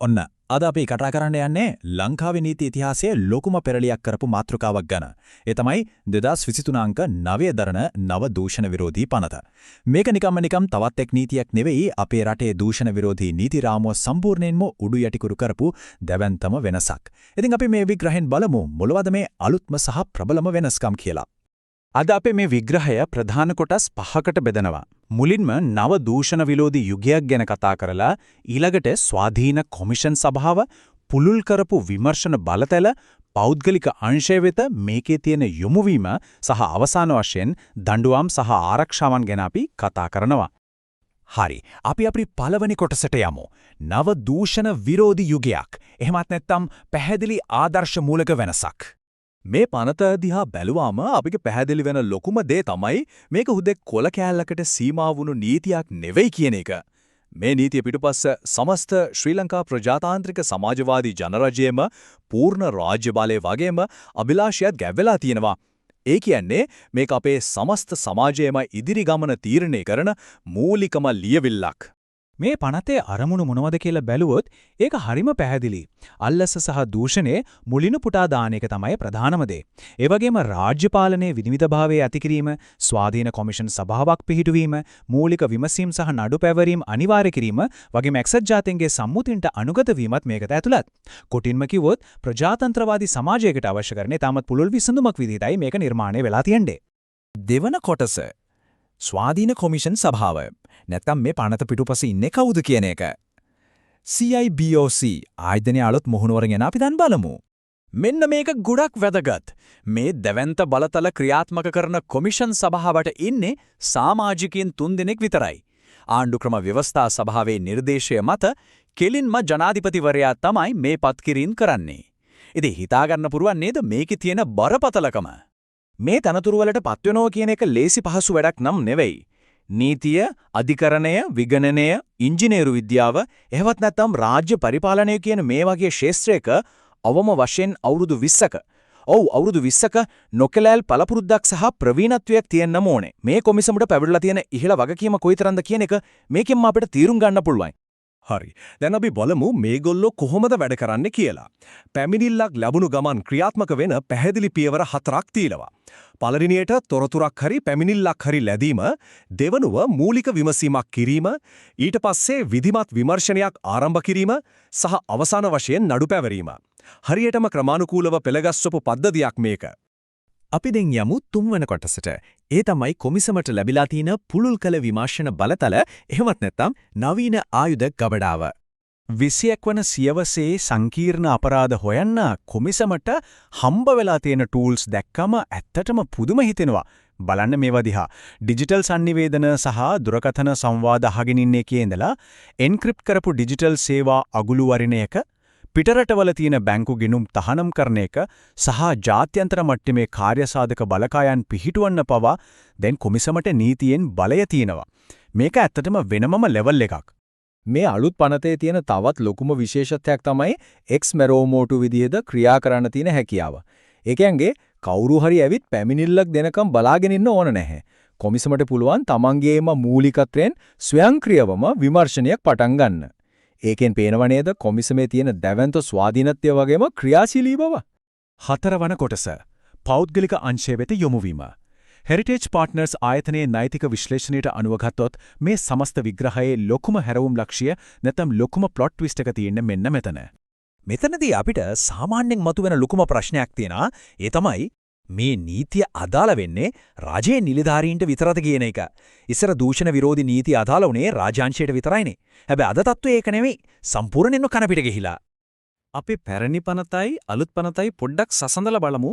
ඔන්න අද අපි කතා කරන්න යන්නේ ලංකාවේ නීති ඉතිහාසයේ ලොකුම පෙරලියක් කරපු මාතෘකාවක් ගැන. ඒ තමයි 2023 අංක 9 දරන නව දූෂණ විරෝධී පනත. මේක නිකම් තවත් එක් නීතියක් නෙවෙයි අපේ රටේ දූෂණ විරෝධී නීති රාමුව සම්පූර්ණයෙන්ම උඩු යටිකුරු කරපු දැවැන්තම වෙනසක්. ඉතින් අපි මේ විග්‍රහයෙන් බලමු මොනවද මේ අලුත්ම සහ ප්‍රබලම වෙනස්කම් කියලා. අද අපේ මේ විග්‍රහය ප්‍රධාන කොටස් 5කට බෙදනවා. මුලින්ම නව දූෂණ විරෝධී යුගයක් ගැන කතා කරලා ඊළඟට ස්වාධීන කොමිෂන් සභාව, පුලුල් කරපු විමර්ශන බලතල, පෞද්ගලික අංශය වෙත මේකේ තියෙන යොමුවීම සහ අවසාන වශයෙන් දඬුවම් සහ ආරක්ෂාවන් ගැන අපි කතා කරනවා. හරි. අපි අපේ පළවෙනි කොටසට යමු. නව දූෂණ විරෝධී යුගයක්. එහෙමත් නැත්නම් පැහැදිලි ආදර්ශ මූලික වෙනසක්. මේ පනත දිහා බැලුවාම අපිට පැහැදිලි වෙන ලොකුම දේ තමයි මේක හුදෙක් කොල කෑල්ලකට සීමා වුණු නීතියක් නෙවෙයි කියන එක. මේ නීතිය පිටුපස්ස සමස්ත ශ්‍රී ලංකා ප්‍රජාතාන්ත්‍රික සමාජවාදී ජනරජයේම පූර්ණ රාජ්‍ය බලය වගේම අභිලාෂයත් ගැව්වෙලා තියෙනවා. ඒ කියන්නේ මේක අපේ සමස්ත සමාජයේම ඉදිරි ගමන තීරණය කරන මූලිකම ලියවිල්ලක්. මේ පනතේ අරමුණු මොනවද කියලා බැලුවොත් ඒක හරිම පැහැදිලි. අල්ලස සහ දූෂණය මුලිනු පුටා දාන එක තමයි ප්‍රධානම දේ. ඒ වගේම රාජ්‍ය පාලනයේ විනිවිදභාවයේ ඇතිකිරීම, ස්වාධීන කොමිෂන් සභාවක් පිහිටුවීම, මූලික විමසීම් සහ නඩු පැවරීම අනිවාර්ය කිරීම වගේම එක්සත් ජාතීන්ගේ සම්මුතින්ට අනුගත වීමත් මේකට ඇතුළත්. කොටින්ම කිව්වොත් ප්‍රජාතන්ත්‍රවාදී සමාජයකට අවශ්‍ය කරන තාමත් පුළුල් විසඳුමක් විදිහටයි මේක නිර්මාණය වෙලා තියෙන්නේ. දෙවන කොටස ස්වාධීන කොමිෂන් සභාව. නැත්තම් මේ පනත පිටුපස්සේ ඉන්නේ කවුද කියන එක. CIBOC ආයතනයේ අලුත් මුහුණුවර ගැන අපි දැන් බලමු. මෙන්න මේක ගොඩක් වැදගත්. මේ දැවැන්ත බලතල ක්‍රියාත්මක කරන කොමිෂන් සභාවට ඉන්නේ සමාජිකයින් 3 දෙනෙක් විතරයි. ආණ්ඩුක්‍රම ව්‍යවස්ථා සභාවේ නිර්දේශය මත කෙලින්ම ජනාධිපතිවරයා තමයි මේ පත්කිරීම කරන්නේ. ඉතින් හිතා ගන්න පුරුවන් නේද මේකේ තියෙන බරපතලකම? මේ තනතුරු වලට පත්වෙනවා කියන එක ලේසි පහසු වැඩක් නම් නෙවෙයි. නීතිය, අධිකරණය, විගණනය, ඉංජිනේරු විද්‍යාව, එහෙවත් නැත්නම් රාජ්‍ය පරිපාලනය කියන මේ වගේ ශාස්ත්‍රයක අවම වශයෙන් අවුරුදු 20ක අවුරුදු 20ක නොකලෑල් පළපුරුද්දක් සහ ප්‍රවීණත්වයක් තියෙන්නම ඕනේ. මේ කොමිසමට පැවරලා තියෙන ඉහළ වගකීම කොයිතරම්ද කියන එක මේකෙන්ම අපිට තීරුම් ගන්න පුළුවන්. හරි. දැන් අපි බලමු මේගොල්ලෝ කොහොමද වැඩ කරන්නේ කියලා. පැමිණිල්ලක් ලැබුණු ගමන් ක්‍රියාත්මක වෙන පැහැදිලි පියවර 4ක් තියෙනවා. පළවෙනියට තොරතුරක් හරි පැමිණිල්ලක් හරි ලැබීම, දෙවනුව මූලික විමසීමක් කිරීම, ඊට පස්සේ විධිමත් විමර්ශනයක් ආරම්භ කිරීම සහ අවසාන වශයෙන් නඩු පැවරීම. හරියටම ක්‍රමානුකූලව පෙළගස්වපු පද්ධතියක් මේක. අපි දැන් යමු 3 වෙනි කොටසට. ඒ තමයි කොමිසමට ලැබිලා තියෙන පුලුල් කළ විමර්ශන බලතල, එහෙමත් නැත්නම් නවීන ආයුධ ගබඩාව. 21 වන සියවසේ සංකීර්ණ අපරාධ හොයන්න කොමිසමට හම්බ වෙලා තියෙන ටූල්ස් දැක්කම ඇත්තටම පුදුම හිතෙනවා. බලන්න මේවා දිහා. ඩිජිටල් sannivedana සහ දුරකථන සංවාද අහගෙන ඉන්න එකේ ඉඳලා එන්ක්‍රිප්ට් කරපු ඩිජිටල් සේවා අගුළු වරිණ එක, පිටරටවල තියෙන බැංකු ගිණුම් තහනම් කරන එක සහ ජාත්‍යන්තර මට්ටමේ කාර්යසාධක බලකායන් පිහිටුවන්න පවා දැන් කොමිසමට නීතියෙන් බලය තියෙනවා. මේක ඇත්තටම වෙනමම ලෙවල් එකක්. මේ අලුත් පනතේ තියෙන තවත් ලොකුම විශේෂත්වයක් තමයි එක්ස්-මෙරෝමෝටු විදිහට ක්‍රියා කරන්න තියෙන හැකියාව. ඒ කියන්නේ කවුරු හරි ඇවිත් පැමිණිල්ලක් දෙනකම් බලාගෙන ඉන්න ඕන නැහැ. කොමිසමට පුළුවන් තමන්ගේම මූලිකත්වයෙන් ස්වයංක්‍රීයවම විමර්ශනයක් පටන් ගන්න. ඒකෙන් පේනව නේද කොමිසමේ තියෙන දැවැන්ත ස්වාධීනත්වය වගේම ක්‍රියාශීලී බව. 4 වන කොටස පෞද්ගලික අංශය වෙත යොමුවීම. හෙරිටේජ් පාර්ට්නර්ස් ආයතනයේ නෛතික විශ්ලේෂණයට අනුව ගත්තොත් මේ සමස්ත විග්‍රහයේ ලොකුම හැරවුම් ලක්ෂ්‍ය නැත්නම් ලොකුම ප්ලොට් ට්විස්ට් එක තියෙන්නේ මෙන්න මෙතන. මෙතනදී අපිට සාමාන්‍යයෙන් මතුවෙන ලොකුම ප්‍රශ්නයක් තියෙනවා. ඒ තමයි මේ නීතිය අදාළ වෙන්නේ රජයේ නිලධාරීන්ට විතරද කියන එක. ඉස්සර දූෂණ විරෝධී නීතිය අදාළ වුණේ රාජ්‍යාංශයට විතරයිනේ. හැබැයි අද තත්ත්වය ඒක නෙවෙයි. සම්පූර්ණයෙන්ම කනපිට ගිහිලා. අපි පැරණි පනතයි අලුත් පනතයි පොඩ්ඩක් සසඳලා බලමු.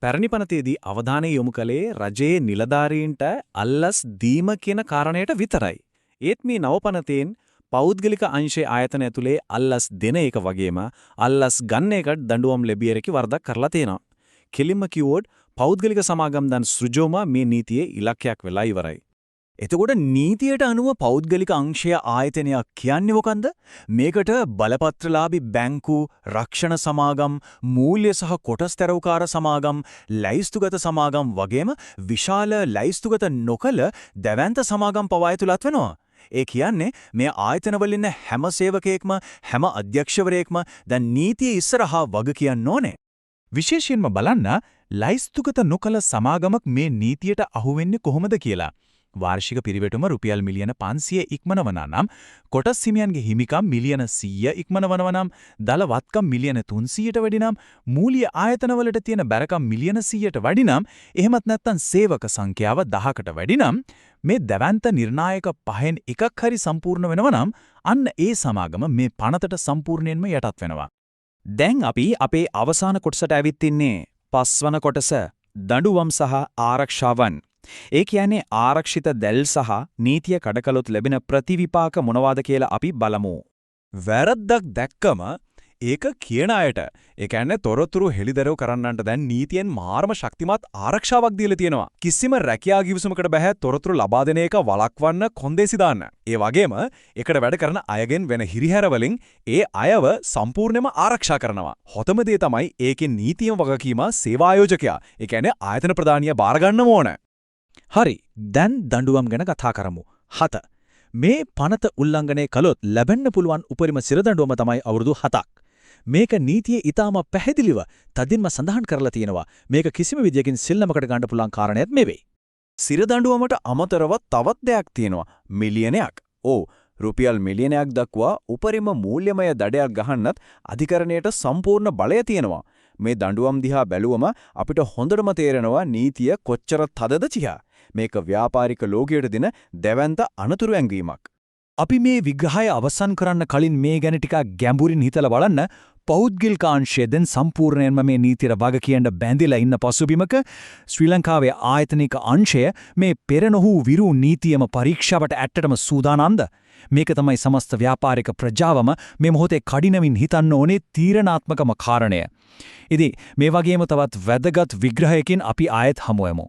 පැරණි පනතේදී අවධානය යොමු කළේ රජයේ නිලධාරීන්ට අල්ලස් දීම කියන කාරණයට විතරයි. ඒත් මේ නව පනතෙන් පෞද්ගලික අංශයේ ආයතන ඇතුලේ අල්ලස් දෙන එක වගේම අල්ලස් ගන්න එකට දඬුවම් ලැබියරකි වරදක් කරලා තියෙනවා. කෙලින්ම කිව්වොත් පෞද්ගලික සමාගම් දන් සෘජෝම මේ නීතියේ ඉලක්කයක් වෙලා ඉවරයි. එතකොට නීතියට අනුව පෞද්ගලික අංශය ආයතනයක් කියන්නේ මොකන්ද? මේකට බලපත්‍රලාභී බැංකු, රක්ෂණ සමාගම්, මූල්‍ය සහ කොටස් තැරවුකාර සමාගම්, ලැයිස්තුගත සමාගම් වගේම විශාල ලැයිස්තුගත නොකළ දැවැන්ත සමාගම් පවා ඇතුළත් වෙනවා. ඒ කියන්නේ මේ ආයතනවල ඉන්න හැම සේවකයෙක්ම හැම අධ්‍යක්ෂවරයෙක්ම දැන් නීතිය ඉස්සරහා වග කියන්න ඕනේ. විශේෂයෙන්ම බලන්න ලයිස්තුගත නොකල සමාගමක් මේ නීතියට අහුවෙන්නේ කොහොමද කියලා. වාර්ෂික පිරිවැටුම රුපියල් මිලියන 500 ඉක්මනවනා නම් කොටස් හිමියන්ගේ හිමිකම් මිලියන 100 ඉක්මනවනවා නම් දල වත්කම් මිලියන 300ට වැඩි නම් මූල්‍ය ආයතනවලට තියෙන බැරකම් මිලියන 100ට වැඩි නම් එහෙමත් නැත්නම් සේවක සංඛ්‍යාව 10කට වැඩි නම් මේ දැවැන්ත නිර්ණායක පහෙන් එකක් හරි සම්පූර්ණ වෙනවා නම් අන්න ඒ සමාගම මේ පනතට සම්පූර්ණයෙන්ම යටත් වෙනවා. දැන් අපි අපේ අවසාන කොටසට ඇවිත් ඉන්නේ පස්වන කොටස දඬුවම් සහ ආරක්ෂාවන්. ඒ කියන්නේ ආරක්ෂිත දැල් සහ නීතිය කඩකලොත් ලැබෙන ප්‍රතිවිපාක මොනවාද කියලා අපි බලමු. වැරද්දක් දැක්කම ඒක කියන අයට ඒ කියන්නේ තොරතුරු හෙළිදරව් කරන්නන්ට දැන් නීතියෙන් මාරම ශක්තිමත් ආරක්ෂාවක් දීලා තියෙනවා. කිසිම රැකියා ගිවිසුමකට බෑ තොරතුරු ලබා දෙන එක වළක්වන්න කොන්දේසි දාන්න. ඒ වගේම එකට වැඩ කරන අයගෙන් වෙන හිරිහැර වලින් ඒ අයව සම්පූර්ණයෙන්ම ආරක්ෂා කරනවා. හොතම දේ තමයි ඒකේ නීතියම වගකීම සේවා ආයෝජකයා. ඒ කියන්නේ ආයතන ප්‍රධානියා බාර ගන්නම ඕන. හරි. දැන් දඬුවම් ගැන කතා කරමු. 7. මේ පනත උල්ලංඝනය කළොත් ලැබෙන්න පුළුවන් උපරිම සිරදඬුවම තමයි අවුරුදු 7ක්. මේක නීතියේ ඊටාම පැහැදිලිව තදින්ම සඳහන් කරලා තියෙනවා. මේක කිසිම විදියකින් සිල්නමකට ගන්න පුළුවන් කාරණයක් නෙවෙයි. සිරදඬුවමට අමතරව තවත් දෙයක් තියෙනවා. මිලියනයක්. රුපියල් මිලියනයක් දක්වා උපරිම මූල්‍යමය දඩයක් ගහන්නත් අධිකරණයට සම්පූර්ණ බලය තියෙනවා. මේ දඬුවම් දිහා බැලුවම අපිට හොඳටම තේරෙනවා නීතිය කොච්චර තදද කියලා. මේක ව්‍යාපාරික ලෝකයට දෙන දැවැන්ත අනතුරු ඇඟීමක්. අපි මේ විග්‍රහය අවසන් කරන්න කලින් මේ ගැන ටිකක් ගැඹුරින් හිතලා බලන්න. පෞද්ගලිකාංශය දැන් සම්පූර්ණයෙන්ම මේ නීතියට වග කියන්න බැඳිලා ඉන්න පසුබිමක ශ්‍රී ලංකාවේ ආයතනික අංශය මේ පෙරනොහු විරු නීතියම පරීක්ෂාවට ඇත්තටම සූදානම්ද? මේක තමයි සමස්ත ව්‍යාපාරික ප්‍රජාවම මේ මොහොතේ කඩිනමින් හිතන්න ඕනේ තීරණාත්මකම කාරණය. ඉතින් මේ වගේම තවත් වැදගත් විග්‍රහයකින් අපි ආයෙත් හමු වෙමු.